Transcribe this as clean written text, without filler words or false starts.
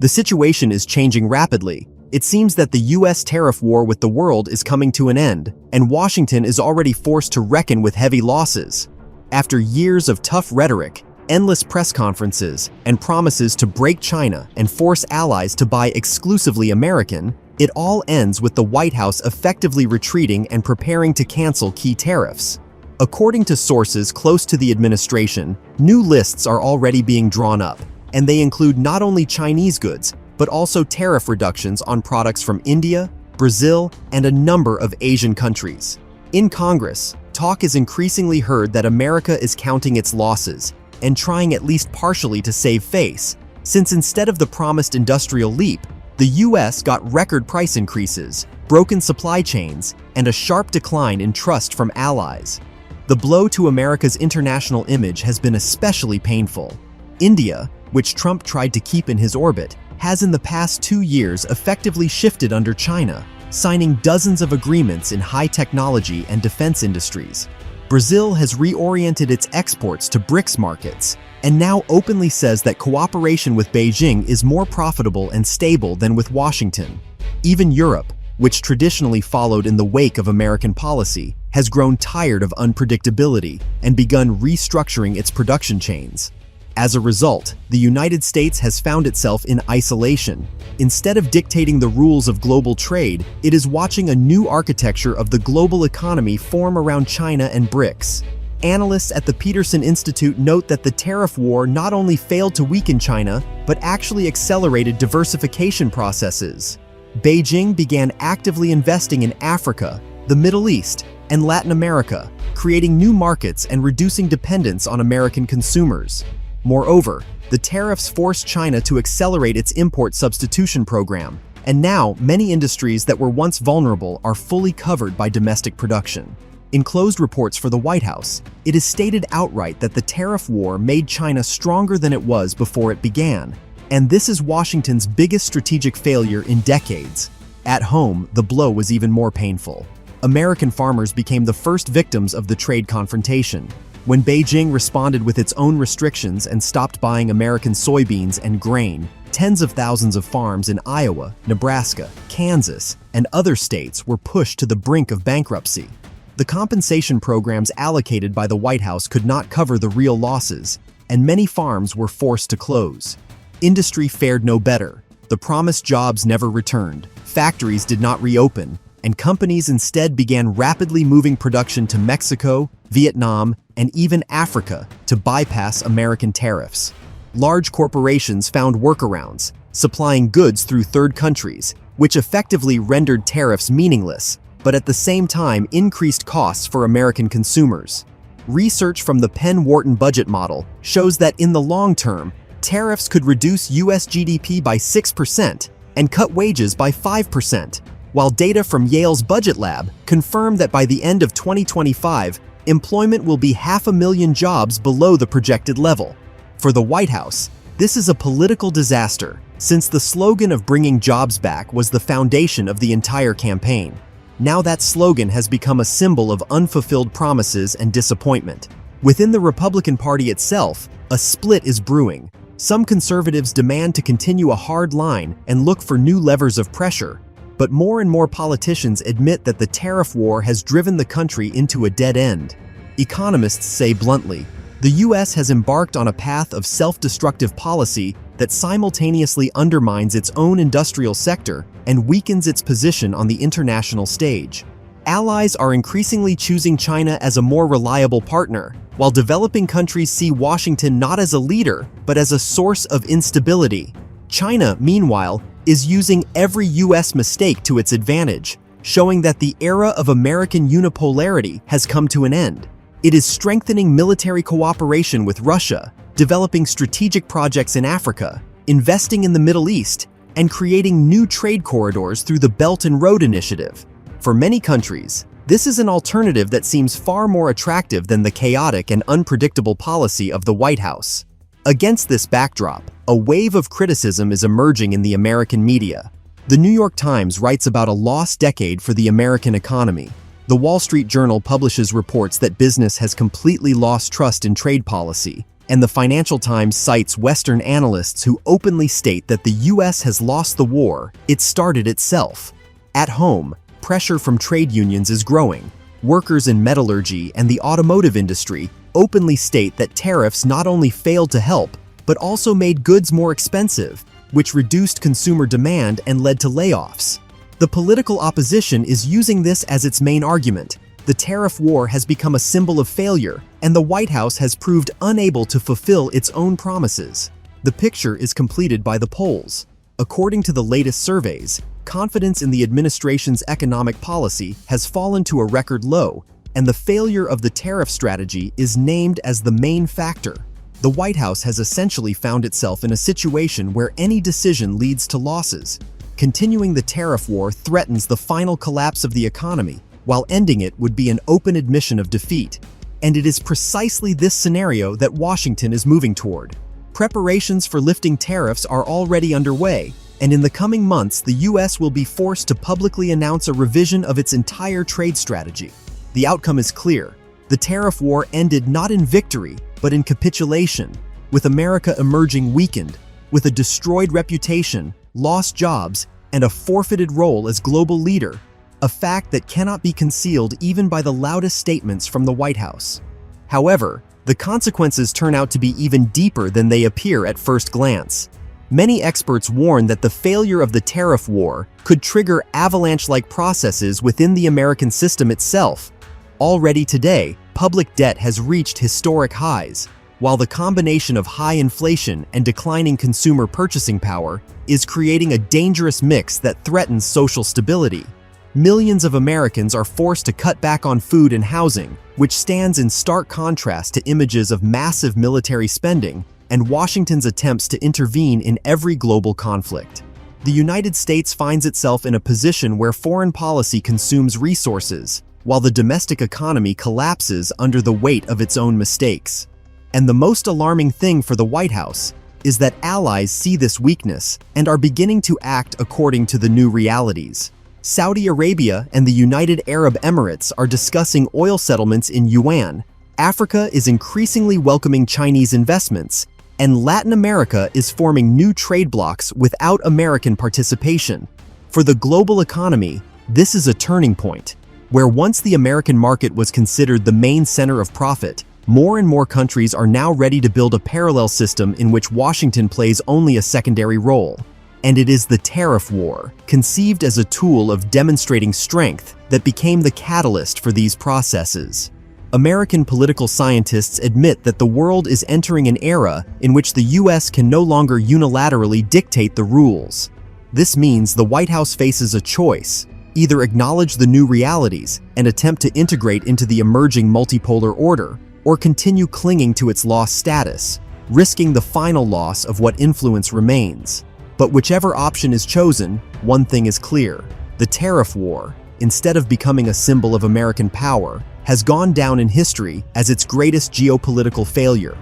The situation is changing rapidly. It seems that the US tariff war with the world is coming to an end, and Washington is already forced to reckon with heavy losses. After years of tough rhetoric, endless press conferences, and promises to break China and force allies to buy exclusively American, it all ends with the White House effectively retreating and preparing to cancel key tariffs. According to sources close to the administration, new lists are already being drawn up, and they include not only Chinese goods, but also tariff reductions on products from India, Brazil, and a number of Asian countries. In Congress, talk is increasingly heard that America is counting its losses and trying at least partially to save face, since instead of the promised industrial leap, the US got record price increases, broken supply chains, and a sharp decline in trust from allies. The blow to America's international image has been especially painful. India, which Trump tried to keep in his orbit, has in the past 2 years effectively shifted under China, signing dozens of agreements in high technology and defense industries. Brazil has reoriented its exports to BRICS markets, and now openly says that cooperation with Beijing is more profitable and stable than with Washington. Even Europe, which traditionally followed in the wake of American policy, has grown tired of unpredictability and begun restructuring its production chains. As a result, the United States has found itself in isolation. Instead of dictating the rules of global trade, it is watching a new architecture of the global economy form around China and BRICS. Analysts at the Peterson Institute note that the tariff war not only failed to weaken China, but actually accelerated diversification processes. Beijing began actively investing in Africa, the Middle East, and Latin America, creating new markets and reducing dependence on American consumers. Moreover, the tariffs forced China to accelerate its import substitution program, and now many industries that were once vulnerable are fully covered by domestic production. In closed reports for the White House, it is stated outright that the tariff war made China stronger than it was before it began, and this is Washington's biggest strategic failure in decades. At home, the blow was even more painful. American farmers became the first victims of the trade confrontation. When Beijing responded with its own restrictions and stopped buying American soybeans and grain, tens of thousands of farms in Iowa, Nebraska, Kansas, and other states were pushed to the brink of bankruptcy. The compensation programs allocated by the White House could not cover the real losses, and many farms were forced to close. Industry fared no better. The promised jobs never returned, factories did not reopen, and companies instead began rapidly moving production to Mexico, Vietnam, and even Africa to bypass American tariffs. Large corporations found workarounds, supplying goods through third countries, which effectively rendered tariffs meaningless, but at the same time increased costs for American consumers. Research from the Penn-Wharton budget model shows that in the long term, tariffs could reduce US GDP by 6% and cut wages by 5%, while data from Yale's Budget Lab confirm that by the end of 2025, employment will be 500,000 jobs below the projected level. For the White House, this is a political disaster, since the slogan of bringing jobs back was the foundation of the entire campaign. Now that slogan has become a symbol of unfulfilled promises and disappointment. Within the Republican Party itself, a split is brewing. Some conservatives demand to continue a hard line and look for new levers of pressure, but more and more politicians admit that the tariff war has driven the country into a dead end. Economists say bluntly, the US has embarked on a path of self-destructive policy that simultaneously undermines its own industrial sector and weakens its position on the international stage. Allies are increasingly choosing China as a more reliable partner, while developing countries see Washington not as a leader, but as a source of instability. China, meanwhile, is using every US mistake to its advantage, showing that the era of American unipolarity has come to an end. It is strengthening military cooperation with Russia, developing strategic projects in Africa, investing in the Middle East, and creating new trade corridors through the Belt and Road Initiative. For many countries, this is an alternative that seems far more attractive than the chaotic and unpredictable policy of the White House. Against this backdrop, a wave of criticism is emerging in the American media. The New York Times writes about a lost decade for the American economy. The Wall Street Journal publishes reports that business has completely lost trust in trade policy, And the Financial Times cites Western analysts who openly state that the US has lost the war it started itself. At home, pressure from trade unions is growing. Workers in metallurgy and the automotive industry openly state that tariffs not only failed to help, but also made goods more expensive, which reduced consumer demand and led to layoffs. The political opposition is using this as its main argument. The tariff war has become a symbol of failure, and the White House has proved unable to fulfill its own promises. The picture is completed by the polls. According to the latest surveys, confidence in the administration's economic policy has fallen to a record low, and the failure of the tariff strategy is named as the main factor. The White House has essentially found itself in a situation where any decision leads to losses. Continuing the tariff war threatens the final collapse of the economy, while ending it would be an open admission of defeat. And it is precisely this scenario that Washington is moving toward. Preparations for lifting tariffs are already underway, and in the coming months, the US will be forced to publicly announce a revision of its entire trade strategy. The outcome is clear. The tariff war ended not in victory, but in capitulation, with America emerging weakened, with a destroyed reputation, lost jobs, and a forfeited role as global leader, a fact that cannot be concealed even by the loudest statements from the White House. However, the consequences turn out to be even deeper than they appear at first glance. Many experts warn that the failure of the tariff war could trigger avalanche-like processes within the American system itself. Already today, public debt has reached historic highs, while the combination of high inflation and declining consumer purchasing power is creating a dangerous mix that threatens social stability. Millions of Americans are forced to cut back on food and housing, which stands in stark contrast to images of massive military spending and Washington's attempts to intervene in every global conflict. The United States finds itself in a position where foreign policy consumes resources, while the domestic economy collapses under the weight of its own mistakes. And the most alarming thing for the White House is that allies see this weakness and are beginning to act according to the new realities. Saudi Arabia and the United Arab Emirates are discussing oil settlements in yuan, Africa is increasingly welcoming Chinese investments, and Latin America is forming new trade blocs without American participation. For the global economy, this is a turning point, where once the American market was considered the main center of profit, more and more countries are now ready to build a parallel system in which Washington plays only a secondary role. And it is the tariff war, conceived as a tool of demonstrating strength, that became the catalyst for these processes. American political scientists admit that the world is entering an era in which the US can no longer unilaterally dictate the rules. This means the White House faces a choice: either acknowledge the new realities and attempt to integrate into the emerging multipolar order, or continue clinging to its lost status, risking the final loss of what influence remains. But whichever option is chosen, one thing is clear: the tariff war, instead of becoming a symbol of American power, has gone down in history as its greatest geopolitical failure.